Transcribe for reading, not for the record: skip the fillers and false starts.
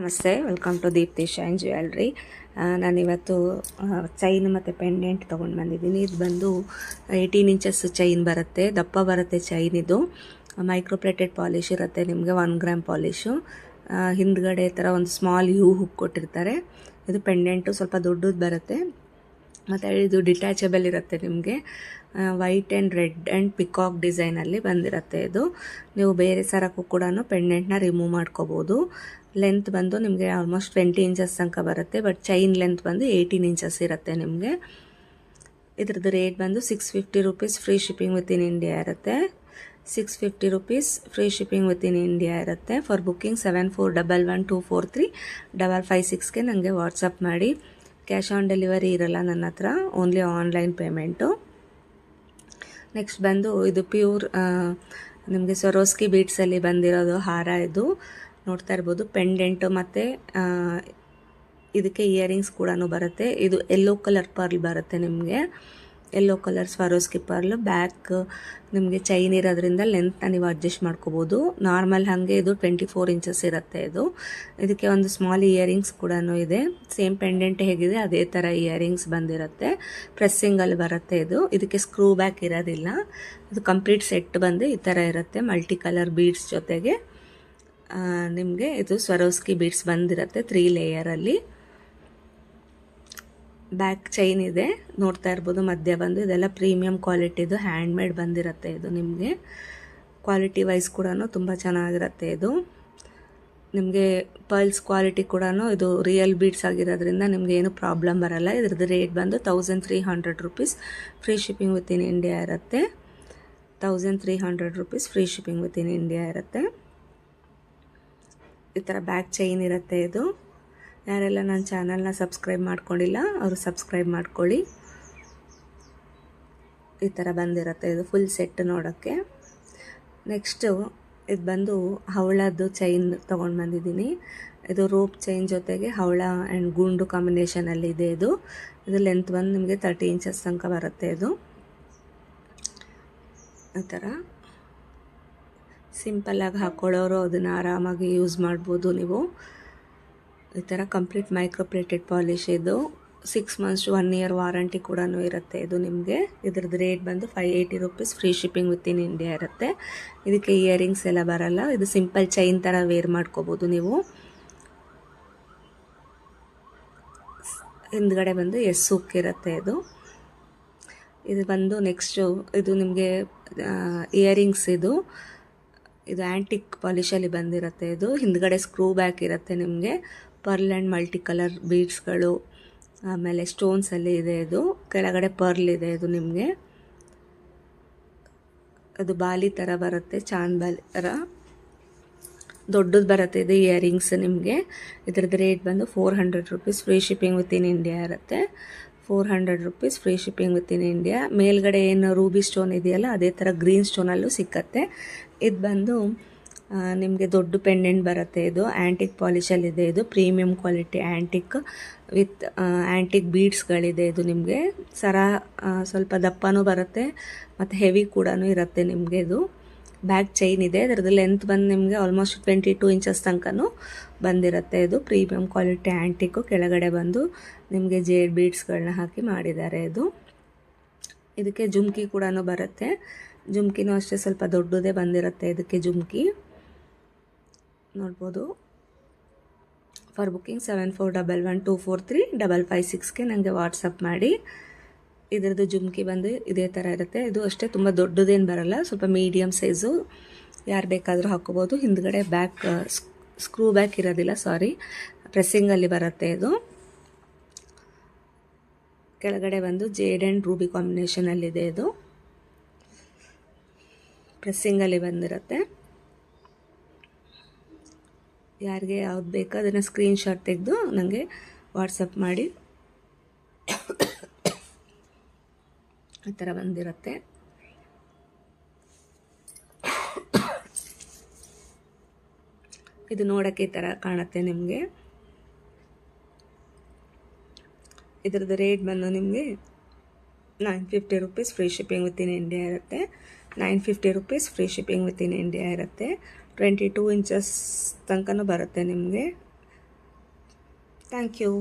ನಮಸ್ತೆ, welcome to Deepti shine jewellery. ನಾನಿವತ್ತು chain ಮತ್ತು ಪೆಂಡೆಂಟ್ ತೊಗೊಂಡು ಬಂದಿದ್ದೀನಿ. ಇದು ಬಂದು 18 ಇಂಚಸ್ ಚೈನ್ ಬರುತ್ತೆ, ದಪ್ಪ ಬರುತ್ತೆ ಚೈನ್. ಇದು ಮೈಕ್ರೋ ಪ್ಲೇಟೆಡ್ ಪಾಲಿಶ್ ಇರುತ್ತೆ, ನಿಮಗೆ 1 ಗ್ರಾಮ್ ಪಾಲಿಶು. ಹಿಂದ್ಗಡೆ ಥರ ಒಂದು ಸ್ಮಾಲ್ ಯು ಹುಕ್ ಕೊಟ್ಟಿರ್ತಾರೆ. ಇದು ಪೆಂಡೆಂಟು ಸ್ವಲ್ಪ ದೊಡ್ಡದು ಬರುತ್ತೆ, ಮತ್ತು ಇದು ಡಿಟ್ಯಾಚಬಲ್ ಇರುತ್ತೆ. ನಿಮಗೆ white and red and peacock ಡಿಸೈನಲ್ಲಿ ಬಂದಿರುತ್ತೆ. ಇದು ನೀವು ಬೇರೆ ಸರಕ್ಕೂ ಕೂಡ ಪೆಂಡೆಂಟ್ನ ರಿಮೂವ್ ಮಾಡ್ಕೋಬೋದು. ಲೆಂತ್ ಬಂದು ನಿಮಗೆ ಆಲ್ಮೋಸ್ಟ್ 20 ಇಂಚಸ್ ತನಕ ಬರುತ್ತೆ, ಬಟ್ ಚೈನ್ ಲೆಂತ್ ಬಂದು 18 ಇಂಚಸ್ ಇರುತ್ತೆ ನಿಮಗೆ. ಇದ್ರದ್ದು ರೇಟ್ ಬಂದು 650 rupees, free shipping within India ಇರುತ್ತೆ. 650 rupees free shipping within India ಇರುತ್ತೆ. ಫಾರ್ ಬುಕ್ಕಿಂಗ್ 7411243556ಗೆ ನನಗೆ ವಾಟ್ಸಪ್ ಮಾಡಿ. ಕ್ಯಾಶ್ ಆನ್ ಡೆಲಿವರಿ ಇರಲ್ಲ ನನ್ನ ಹತ್ರ, ಓನ್ಲಿ ಆನ್ಲೈನ್ ಪೇಮೆಂಟು. ನೆಕ್ಸ್ಟ್ ಬಂದು ಇದು ಪ್ಯೂರ್ ನಿಮಗೆ ಸ್ವರೋಸ್ಕಿ ಬೀಡ್ಸಲ್ಲಿ ಬಂದಿರೋದು ಹಾರ. ಇದು ನೋಡ್ತಾ ಇರ್ಬೋದು, ಪೆಂಡೆಂಟು ಮತ್ತು ಇದಕ್ಕೆ ಇಯರಿಂಗ್ಸ್ ಕೂಡ ಬರುತ್ತೆ. ಇದು ಯೆಲ್ಲೋ ಕಲರ್ ಪರ್ಲ್ ಬರುತ್ತೆ ನಿಮಗೆ, ಯೆಲ್ಲೋ ಕಲರ್ ಸ್ವರೋಸ್ಕಿ ಪರ್ಲ್. ಬ್ಯಾಕ್ ನಿಮಗೆ ಚೈನ್ ಇರೋದ್ರಿಂದ ಲೆಂತ್ನ ನೀವು ಅಡ್ಜಸ್ಟ್ ಮಾಡ್ಕೋಬೋದು. ನಾರ್ಮಲ್ ಹಾಗೆ ಇದು 24 ಇಂಚಸ್ ಇರುತ್ತೆ. ಇದಕ್ಕೆ ಒಂದು ಸ್ಮಾಲ್ ಇಯರಿಂಗ್ಸ್ ಕೂಡ ಇದೆ. ಸೇಮ್ ಪೆಂಡೆಂಟ್ ಹೇಗಿದೆ ಅದೇ ಥರ ಇಯರಿಂಗ್ಸ್ ಬಂದಿರುತ್ತೆ. ಪ್ರೆಸ್ಸಿಂಗಲ್ಲಿ ಬರುತ್ತೆ. ಇದಕ್ಕೆ ಸ್ಕ್ರೂ ಬ್ಯಾಕ್ ಇರೋದಿಲ್ಲ. ಇದು ಕಂಪ್ಲೀಟ್ ಸೆಟ್ ಬಂದು ಈ ಥರ ಇರುತ್ತೆ, ಮಲ್ಟಿ ಕಲರ್ ಬೀಡ್ಸ್ ಜೊತೆಗೆ. ನಿಮಗೆ ಇದು ಸ್ವರೋಸ್ಕಿ ಬೀಡ್ಸ್ ಬಂದಿರುತ್ತೆ 3 ಲೇಯರಲ್ಲಿ. ಬ್ಯಾಕ್ ಚೈನ್ ಇದೆ, ನೋಡ್ತಾ ಇರ್ಬೋದು. ಮಧ್ಯ ಬಂದು ಇದೆಲ್ಲ ಪ್ರೀಮಿಯಂ ಕ್ವಾಲಿಟಿದು ಹ್ಯಾಂಡ್ ಮೇಡ್ ಬಂದಿರುತ್ತೆ. ಇದು ನಿಮಗೆ ಕ್ವಾಲಿಟಿ ವೈಸ್ ಕೂಡ ತುಂಬ ಚೆನ್ನಾಗಿರುತ್ತೆ. ಇದು ನಿಮಗೆ ಪರ್ಲ್ಸ್ ಕ್ವಾಲಿಟಿ ಕೂಡ ಇದು ರಿಯಲ್ ಬೀಡ್ಸ್ ಆಗಿರೋದ್ರಿಂದ ನಿಮಗೆ ಏನು ಪ್ರಾಬ್ಲಮ್ ಬರಲ್ಲ. ಇದ್ರದ್ದು ರೇಟ್ ಬಂದು 1300 rupees, free shipping within India ಇರುತ್ತೆ. 1300 rupees free shipping within India ಇರುತ್ತೆ. ಈ ಥರ ಬ್ಯಾಕ್ ಚೈನ್ ಇರುತ್ತೆ. ಇದು ಯಾರೆಲ್ಲ ನನ್ನ ಚಾನಲ್ನ ಸಬ್ಸ್ಕ್ರೈಬ್ ಮಾಡ್ಕೊಂಡಿಲ್ಲ ಅವರು ಸಬ್ಸ್ಕ್ರೈಬ್ ಮಾಡ್ಕೊಳ್ಳಿ. ಈ ಥರ ಬಂದಿರುತ್ತೆ ಇದು ಫುಲ್ ಸೆಟ್ ನೋಡೋಕ್ಕೆ. ನೆಕ್ಸ್ಟು ಇದು ಬಂದು ಹವಳದ್ದು ಚೈನ್ ತೊಗೊಂಡು ಬಂದಿದ್ದೀನಿ. ಇದು ರೋಪ್ ಚೈನ್ ಜೊತೆಗೆ ಹವಳ ಆ್ಯಂಡ್ ಗುಂಡು ಕಾಂಬಿನೇಷನಲ್ಲಿ ಇದೆ. ಇದು ಲೆಂತ್ ಬಂದು ನಿಮಗೆ 30 ಇಂಚಸ್ ತನಕ ಬರುತ್ತೆ. ಇದು ಈ ಥರ ಸಿಂಪಲ್ಲಾಗಿ ಹಾಕ್ಕೊಳ್ಳೋರು ಅದನ್ನು ಆರಾಮಾಗಿ ಯೂಸ್ ಮಾಡ್ಬೋದು ನೀವು. ಈ ಥರ ಕಂಪ್ಲೀಟ್ ಮೈಕ್ರೋ ಪ್ಲೇಟೆಡ್ ಪಾಲಿಶ್. ಇದು 6 ಮಂತ್ಸ್ ಟು 1 ಇಯರ್ ವಾರಂಟಿ ಕೂಡ ಇರುತ್ತೆ. ಇದು ನಿಮಗೆ ಇದ್ರದ್ದು ರೇಟ್ ಬಂದು 580 rupees, free shipping within India ಇರುತ್ತೆ. ಇದಕ್ಕೆ ಇಯರಿಂಗ್ಸ್ ಎಲ್ಲ ಬರಲ್ಲ. ಇದು ಸಿಂಪಲ್ ಚೈನ್ ಥರ ವೇರ್ ಮಾಡ್ಕೋಬೋದು ನೀವು. ಹಿಂದ್ಗಡೆ ಬಂದು ಹುಕ್ ಇರುತ್ತೆ. ಇದು ಬಂದು ನೆಕ್ಸ್ಟು ಇದು ನಿಮಗೆ ಇಯರಿಂಗ್ಸ್. ಇದು ಆ್ಯಂಟಿಕ್ ಪಾಲಿಶಲ್ಲಿ ಬಂದಿರುತ್ತೆ. ಇದು ಹಿಂದ್ಗಡೆ ಸ್ಕ್ರೂ ಬ್ಯಾಕ್ ಇರುತ್ತೆ ನಿಮಗೆ. ಪರ್ಲ್ ಆ್ಯಂಡ್ ಮಲ್ಟಿ ಕಲರ್ ಬೀಡ್ಸ್ಗಳು, ಆಮೇಲೆ ಸ್ಟೋನ್ಸಲ್ಲಿ ಇದೆ. ಇದು ಕೆಳಗಡೆ ಪರ್ಲ್ ಇದೆ. ಇದು ನಿಮಗೆ ಅದು ಬಾಲಿ ಥರ ಬರುತ್ತೆ, ಚಾಂದ್ ಬಾಲಿ ಥರ ದೊಡ್ಡದು ಬರುತ್ತೆ. ಇದು ಇಯರಿಂಗ್ಸ್ ನಿಮಗೆ. ಇದ್ರದ್ದು ರೇಟ್ ಬಂದು 400 rupees, free shipping within India ಇರುತ್ತೆ. 400 rupees free shipping within India. ಮೇಲ್ಗಡೆ ಏನು ರೂಬಿ ಸ್ಟೋನ್ ಇದೆಯಲ್ಲ ಅದೇ ಥರ ಗ್ರೀನ್ ಸ್ಟೋನಲ್ಲೂ ಸಿಕ್ಕತ್ತೆ. ಇದು ಬಂದು ನಿಮಗೆ ದೊಡ್ಡ ಪೆಂಡೆಂಟ್ ಬರುತ್ತೆ. ಇದು ಆ್ಯಂಟಿಕ್ ಪಾಲಿಶಲ್ಲಿದೆ. ಇದು premium quality antique with antique ಬೀಡ್ಸ್ಗಳಿದೆ. ಇದು ನಿಮಗೆ ಸರ ಸ್ವಲ್ಪ ದಪ್ಪನೂ ಬರುತ್ತೆ ಮತ್ತು ಹೆವಿ ಕೂಡ ಇರುತ್ತೆ ನಿಮಗೆ. ಇದು ಬ್ಯಾಕ್ ಚೈನ್ ಇದೆ. ಅದರದ್ದು ಲೆಂತ್ ಬಂದು ನಿಮಗೆ ಆಲ್ಮೋಸ್ಟ್ 22 ಇಂಚಸ್ ತನಕನೂ ಬಂದಿರುತ್ತೆ. ಇದು ಪ್ರೀಮಿಯಂ ಕ್ವಾಲಿಟಿ ಆ್ಯಂಟಿಕ್ಕು. ಕೆಳಗಡೆ ಬಂದು ನಿಮಗೆ ಜೇಡ್ ಬೀಡ್ಸ್ಗಳನ್ನ ಹಾಕಿ ಮಾಡಿದ್ದಾರೆ. ಇದಕ್ಕೆ ಜುಮ್ಕಿ ಕೂಡ ಬರುತ್ತೆ. ಜುಮ್ಕಿನೂ ಅಷ್ಟೇ ಸ್ವಲ್ಪ ದೊಡ್ಡದೇ ಬಂದಿರುತ್ತೆ. ಇದಕ್ಕೆ ಜುಮ್ಕಿ ನೋಡ್ಬೋದು. ಫಾರ್ ಬುಕ್ಕಿಂಗ್ 7411243556ಗೆ ನನಗೆ ವಾಟ್ಸಪ್ ಮಾಡಿ. ಇದರದ್ದು ಜುಮ್ಕಿ ಬಂದು ಇದೇ ಥರ ಇರುತ್ತೆ. ಇದು ಅಷ್ಟೇ ತುಂಬ ದೊಡ್ಡದೇನು ಬರಲ್ಲ, ಸ್ವಲ್ಪ ಮೀಡಿಯಮ್ ಸೈಜು, ಯಾರು ಬೇಕಾದರೂ ಹಾಕ್ಕೋಬೋದು. ಹಿಂದ್ಗಡೆ ಬ್ಯಾಕ್ ಸ್ಕ್ರೂ ಬ್ಯಾಕ್ ಇರೋದಿಲ್ಲ, ಸಾರಿ, ಪ್ರೆಸ್ಸಿಂಗಲ್ಲಿ ಬರುತ್ತೆ. ಇದು ಕೆಳಗಡೆ ಬಂದು ಜೇಡ್ ಆ್ಯಂಡ್ ರೂಬಿ ಕಾಂಬಿನೇಷನಲ್ಲಿದೆ. ಇದು ಪ್ರೆಸ್ಸಿಂಗಲ್ಲಿ ಬಂದಿರುತ್ತೆ. ಯಾರಿಗೆ ಯಾವ್ದು ಬೇಕೋ ಅದನ್ನು ಸ್ಕ್ರೀನ್ಶಾಟ್ ತೆಗೆದು ನನಗೆ ವಾಟ್ಸಪ್ ಮಾಡಿ. ಈ ಥರ ಬಂದಿರುತ್ತೆ. ಇದು ನೋಡೋಕ್ಕೆ ಈ ಥರ ಕಾಣುತ್ತೆ ನಿಮಗೆ. ಇದ್ರದ್ದು ರೇಟ್ ಬಂದು ನಿಮಗೆ 950 rupees, free shipping within India ಇರುತ್ತೆ. 950 rupees free shipping within India ಇರುತ್ತೆ. 22 ಇಂಚಸ್ ತನಕ ಬರುತ್ತೆ ನಿಮಗೆ. Thank you.